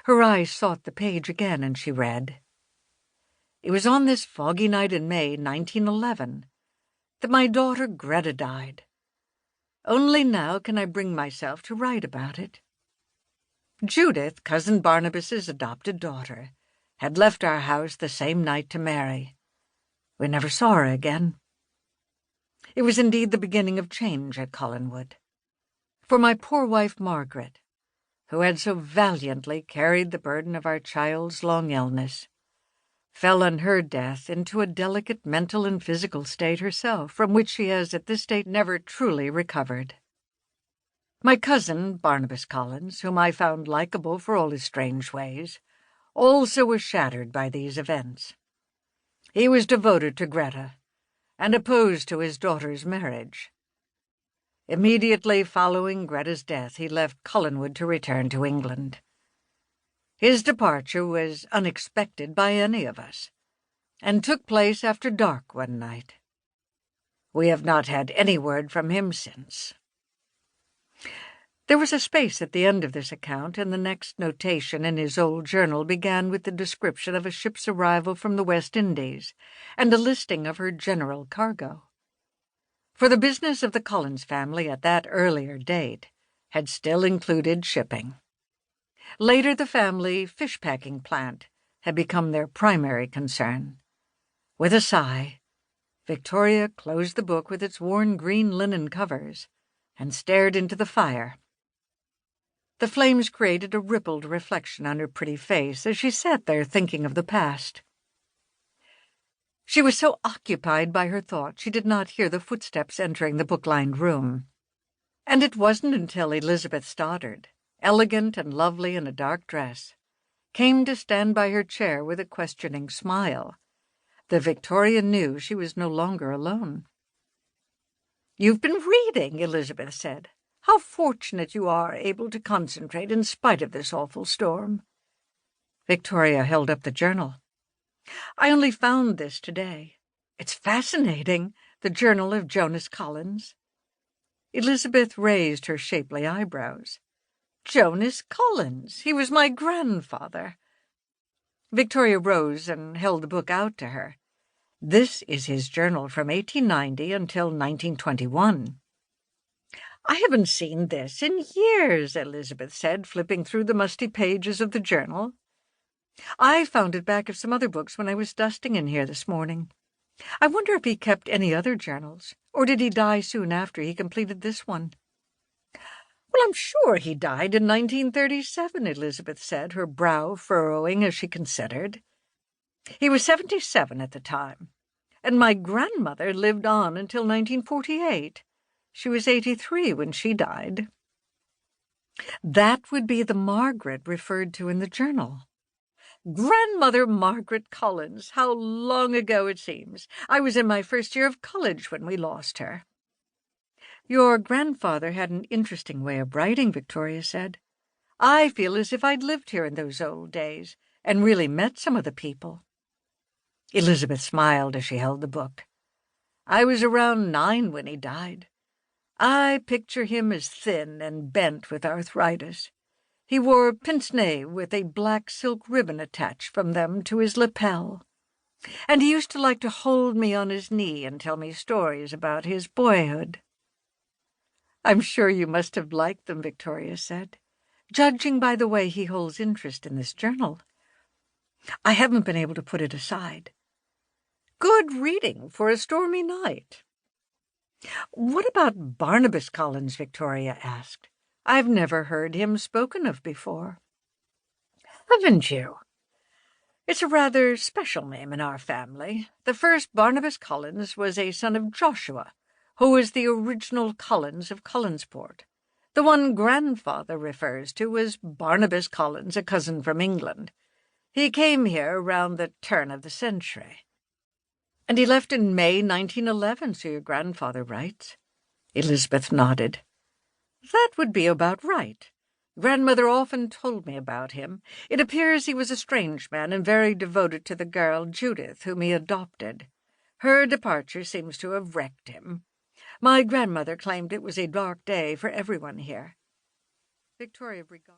Her eyes sought the page again, and she read, "It was on this foggy night in May, 1911, that my daughter Greta died. Only now can I bring myself to write about it. Judith, Cousin Barnabas's adopted daughter, had left our house the same night to marry. We never saw her again. It was indeed the beginning of change at Collinwood. For my poor wife Margaret, who had so valiantly carried the burden of our child's long illness, fell on her death into a delicate mental and physical state herself, from which she has at this date never truly recovered. My cousin, Barnabas Collins, whom I found likable for all his strange ways, also was shattered by these events. He was devoted to Greta, and opposed to his daughter's marriage. Immediately following Greta's death, he left Collinwood to return to England. His departure was unexpected by any of us, and took place after dark one night. We have not had any word from him since." There was a space at the end of this account, and the next notation in his old journal began with the description of a ship's arrival from the West Indies, and a listing of her general cargo. For the business of the Collins family at that earlier date had still included shipping. Later, the family fish-packing plant had become their primary concern. With a sigh, Victoria closed the book with its worn green linen covers and stared into the fire. The flames created a rippled reflection on her pretty face as she sat there thinking of the past. She was so occupied by her thoughts she did not hear the footsteps entering the book-lined room. And it wasn't until Elizabeth Stoddard, elegant and lovely in a dark dress, came to stand by her chair with a questioning smile, that Victoria knew she was no longer alone. "You've been reading," Elizabeth said. "How fortunate you are able to concentrate in spite of this awful storm." Victoria held up the journal. "I only found this today. It's fascinating, the journal of Jonas Collins." Elizabeth raised her shapely eyebrows. "Jonas Collins! He was my grandfather." Victoria rose and held the book out to her. "This is his journal from 1890 until 1921. "I haven't seen this in years," Elizabeth said, flipping through the musty pages of the journal. "I found it back of some other books when I was dusting in here this morning. I wonder if he kept any other journals, or did he die soon after he completed this one?" "Well, I'm sure he died in 1937, Elizabeth said, her brow furrowing as she considered. "He was 77 at the time, and my grandmother lived on until 1948. She was 83 when she died." That would be the Margaret referred to in the journal. Grandmother Margaret Collins! How long ago it seems. I was in my first year of college when we lost her. "Your grandfather had an interesting way of writing," Victoria said. "I feel as if I'd lived here in those old days, and really met some of the people." Elizabeth smiled as she held the book. "I was around 9 when he died. I picture him as thin and bent with arthritis. He wore pince-nez with a black silk ribbon attached from them to his lapel. And he used to like to hold me on his knee and tell me stories about his boyhood." "I'm sure you must have liked them," Victoria said, "judging by the way he holds interest in this journal. I haven't been able to put it aside. Good reading for a stormy night." "What about Barnabas Collins?" Victoria asked. "I've never heard him spoken of before." "Haven't you? It's a rather special name in our family. The first Barnabas Collins was a son of Joshua, who was the original Collins of Collinsport. The one grandfather refers to was Barnabas Collins, a cousin from England. He came here around the turn of the century." "And he left in May 1911, so your grandfather writes." Elizabeth nodded. "That would be about right. Grandmother often told me about him. It appears he was a strange man and very devoted to the girl Judith, whom he adopted. Her departure seems to have wrecked him. My grandmother claimed it was a dark day for everyone here." Victoria regarded